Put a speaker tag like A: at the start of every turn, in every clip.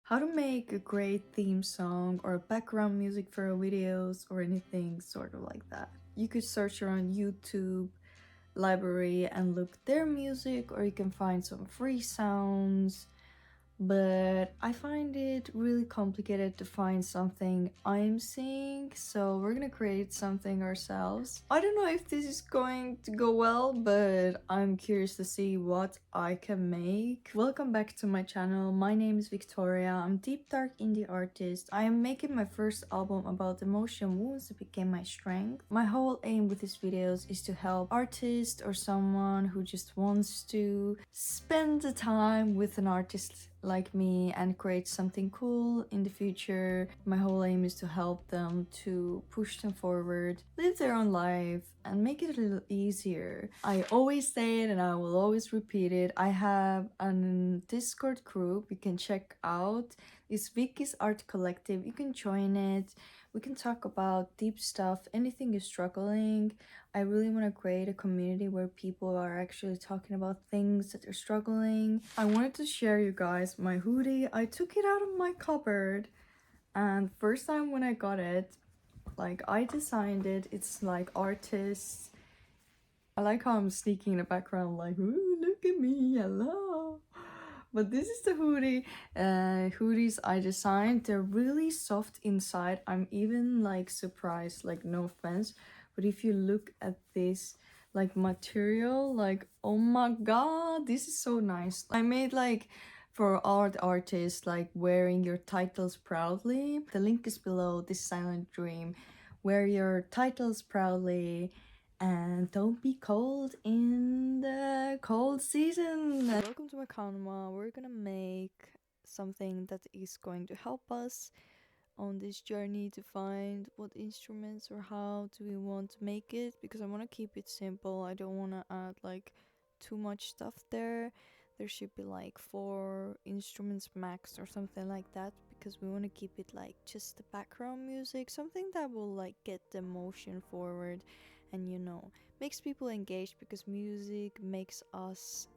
A: How to make a great theme song or background music for your videos or anything sort of like that. You could search around YouTube library and look their music, or you can find some free sounds, but I find it really complicated to find something I'm seeing, so we're gonna create something ourselves. I don't know if this is going to go well, but I'm curious to see what I can make. Welcome back to my channel. My name is Victoria. I'm deep dark indie artist. I am making my first album about emotion wounds that became my strength. My whole aim with these videos is to help artists or someone who just wants to spend the time with an artist like me and create something cool in the future. My whole aim is to help them to push them forward, live their own life, and make it a little easier. I always say it and I will always repeat it. I have a Discord group you can check out. It's Vicky's Art Collective. You can join it. We can talk about deep stuff, anything you're struggling. I really want to create a community where people are actually talking about things that they're struggling. I wanted to share you guys my hoodie. I took it out of my cupboard, and first time when I got it, like I designed it. It's like artists. I like how I'm sneaking in the background like, ooh, look at me, hello. But this is the hoodie. Hoodies I designed. They're really soft inside. I'm even like surprised, like no offense, but if you look at this like material, like oh my god, this is so nice. I made like for art artists, like wearing your titles proudly. The link is below. This silent dream. Wear your titles proudly and don't be cold in the cold season. Welcome to my Canva. We're gonna make something that is going to help us on this journey to find what instruments or how do we want to make it, because I want to keep it simple. I don't want to add like too much stuff there. There should be like 4 instruments max or something like that, because we want to keep it like just the background music, something that will like get the emotion forward and makes people engaged, because music makes us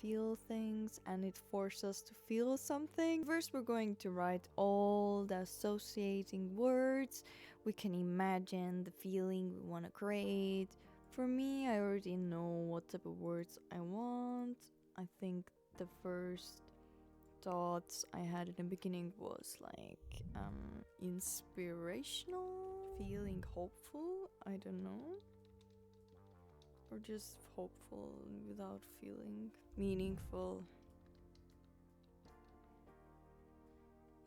A: feel things and it forces us to feel something. First we're going to write all the associating words. We can imagine the feeling we want to create. For me, I already know what type of words I want. I think the first thoughts I had in the beginning was like inspirational, feeling hopeful, I don't know, or just hopeful without feeling meaningful.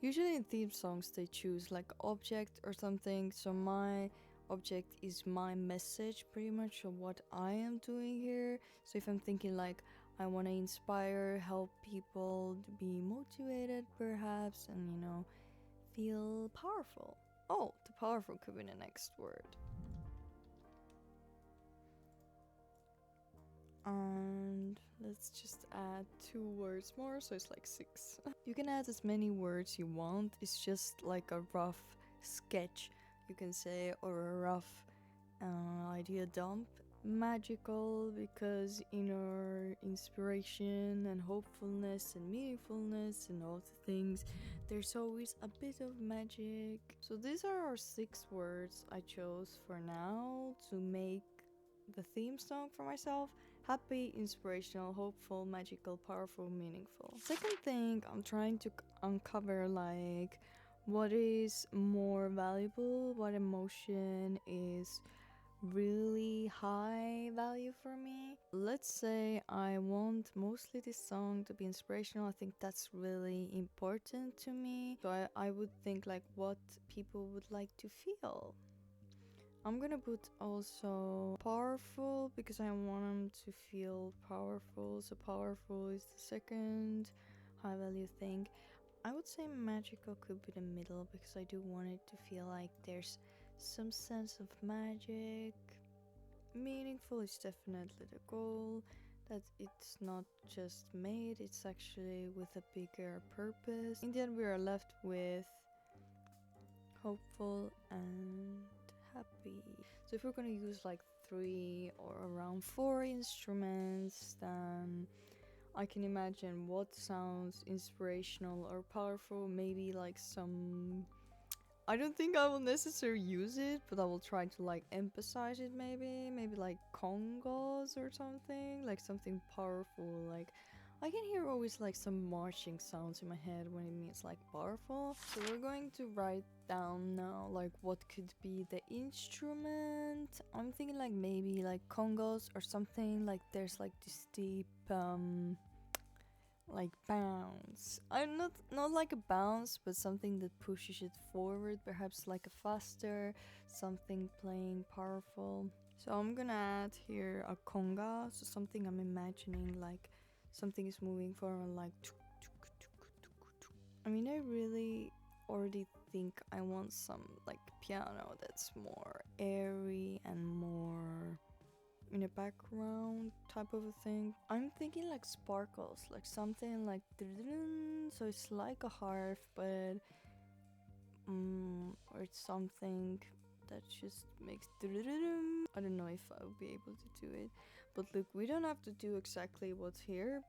A: Usually in theme songs they choose like object or something, so my object is my message pretty much of what I am doing here. So if I'm thinking like I want to inspire, help people to be motivated perhaps, and feel powerful. Oh, the powerful could be the next word. And let's just add 2 words more, so it's like 6. You can add as many words you want. It's just like a rough sketch, you can say, or a rough idea dump. Magical, because inner inspiration and hopefulness and meaningfulness and all the things, there's always a bit of magic. So these are our 6 words I chose for now to make the theme song for myself. Happy, inspirational, hopeful, magical, powerful, meaningful. Second thing, I'm trying to uncover like what is more valuable, what emotion is really high value for me. Let's say I want mostly this song to be inspirational. I think that's really important to me. So I would think like what people would like to feel. I'm gonna put also powerful, because I want them to feel powerful. So powerful is the second high value thing. I would say magical could be the middle, because I do want it to feel like there's some sense of magic. Meaningful is definitely the goal, that it's not just made, it's actually with a bigger purpose. In the end we are left with hopeful and happy. So if we're gonna use like 3 or around 4 instruments, then I can imagine what sounds inspirational or powerful. Maybe like some. I don't think I will necessarily use it, but I will try to like emphasize it. Maybe like congos or something, like something powerful. Like I can hear always like some marching sounds in my head when it means like powerful. So we're going to write down now like what could be the instrument. I'm thinking like maybe like congos or something. Like there's like this deep like bounce. I'm not like a bounce, but something that pushes it forward, perhaps like a faster, something playing powerful. So I'm gonna add here a conga, so something I'm imagining like something is moving forward like I mean I really already think I want some like piano that's more airy and more in a background type of a thing. I'm thinking like sparkles, like something like so it's like a harp, but or it's something that just makes I don't know if I'll be able to do it. But look, we don't have to do exactly what's here.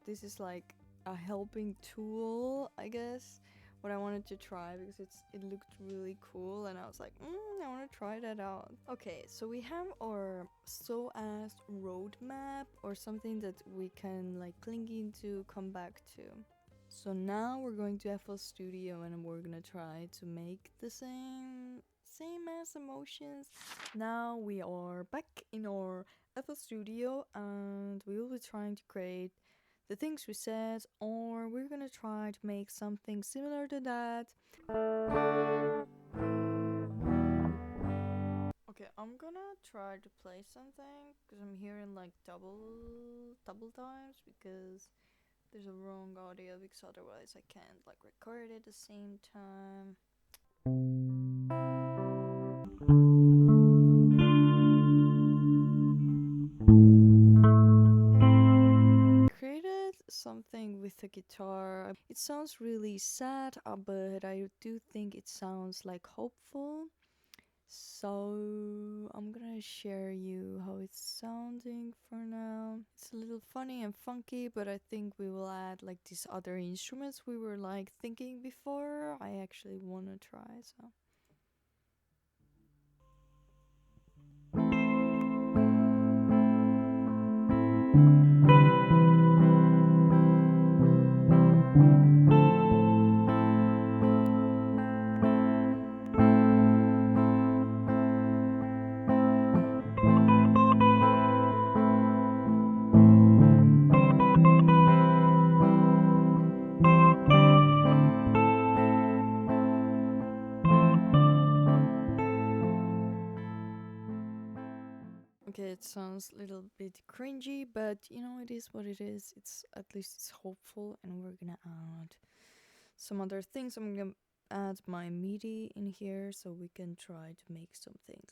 A: This is like a helping tool, I guess. What I wanted to try because it looked really cool and I was like, I want to try that out. Okay, so we have our so-as roadmap or something that we can like cling into, come back to. So now we're going to FL-Studio and we're gonna try to make the same as emotions. Now we are back in our FL-Studio and we will be trying to create the things we said, or we're gonna try to make something similar to that. Okay, I'm gonna try to play something because I'm hearing like double times because there's a wrong audio, because otherwise I can't like record it at the same time. Created something with a guitar. It sounds really sad, but I do think it sounds like hopeful. So I'm gonna share you how it's sounding for now. It's a little funny and funky, but I think we will add like these other instruments we were like thinking before. I actually wanna try, so. Okay, it sounds a little bit cringy, but you know, it is what it is. It's at least it's hopeful, and we're gonna add some other things. I'm gonna add my MIDI in here so we can try to make something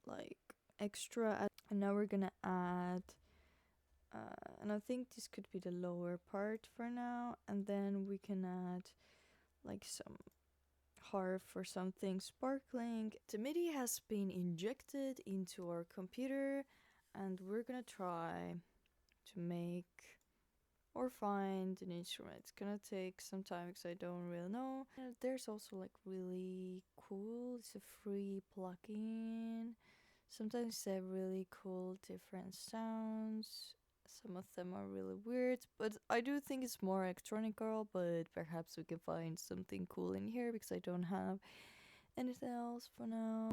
A: like extra. And now we're gonna add, and I think this could be the lower part for now, and then we can add like some harp or something sparkling. The MIDI has been injected into our computer and we're gonna try to make or find an instrument. It's gonna take some time because I don't really know. There's also like really cool, it's a free plugin. Sometimes they have really cool different sounds. Some of them are really weird, but I do think it's more electronic girl, but perhaps we can find something cool in here because I don't have anything else for now.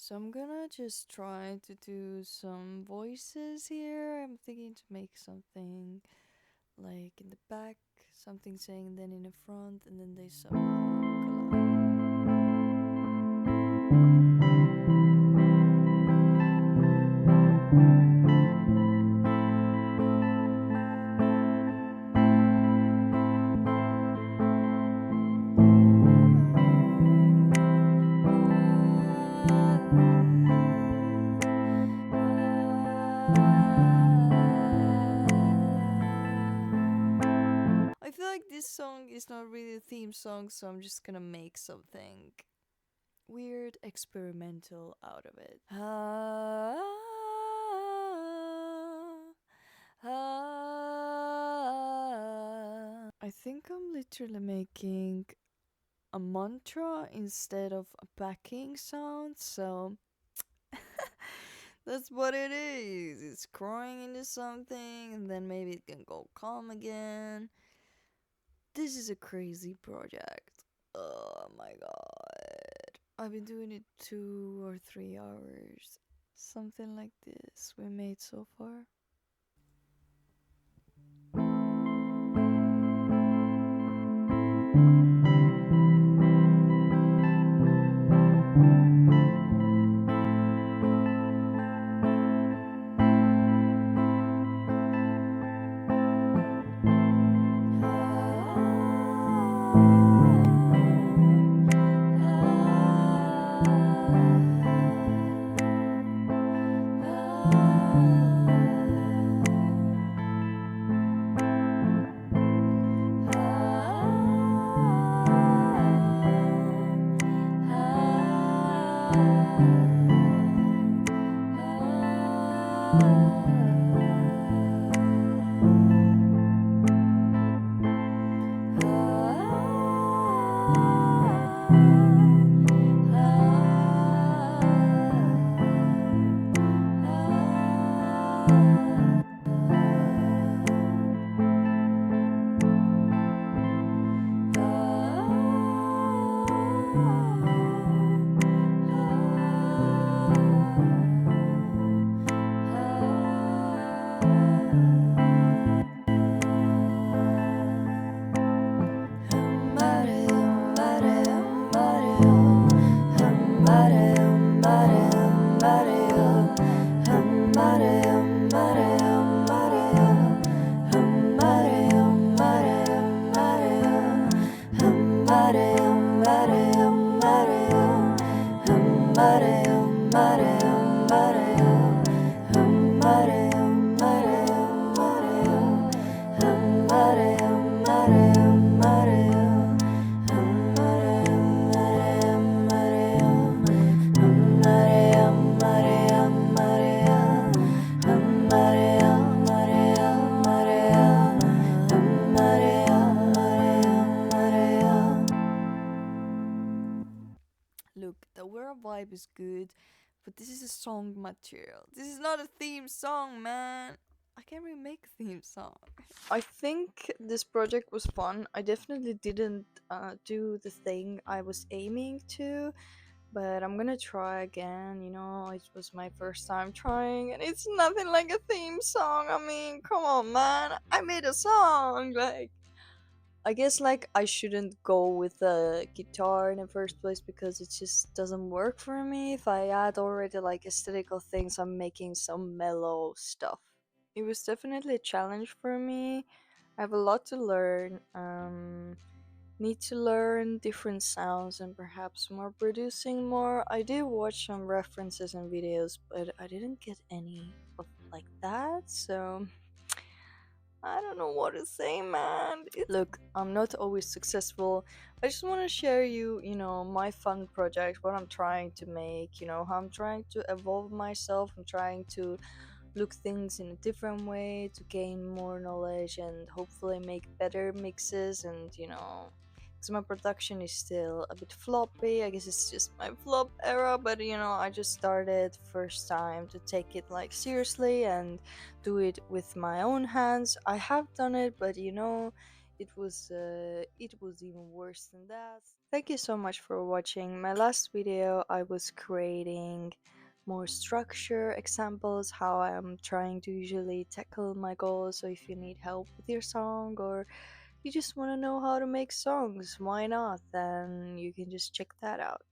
A: So I'm gonna just try to do some voices here. I'm thinking to make something like in the back, something saying, then in the front, and then they somehow collide. this song is not really a theme song, so I'm just gonna make something weird experimental out of it. I think I'm literally making a mantra instead of a backing sound, so that's what it is. It's crying into something, and then maybe it can go calm again. This is a crazy project. Oh my god. I've been doing it 2 or 3 hours. Something like this we made so far. Look, the overall vibe is good, but this is a song material. This is not a theme song, man. I can't really make a theme song. I think this project was fun. I definitely didn't do the thing I was aiming to, but I'm gonna try again. You know, it was my first time trying, and it's nothing like a theme song. I mean, come on, man. I made a song. Like, I guess like I shouldn't go with the guitar in the first place because it just doesn't work for me. If I add already like aesthetical things, I'm making some mellow stuff. It was definitely a challenge for me. I have a lot to learn. Need to learn different sounds and perhaps more producing more. I did watch some references and videos, but I didn't get any of like that. So I don't know what to say, man. Look, I'm not always successful. I just want to share you know, my fun project, what I'm trying to make, you know, how I'm trying to evolve myself. I'm trying to look things in a different way to gain more knowledge and hopefully make better mixes and, you know, because my production is still a bit floppy. I guess it's just my flop era, but you know, I just started first time to take it like seriously and do it with my own hands. I have done it, but you know, it was even worse than that. Thank you so much for watching. My last video I was creating more structure examples how I'm trying to usually tackle my goals. So if you need help with your song or you just want to know how to make songs, why not? Then you can just check that out.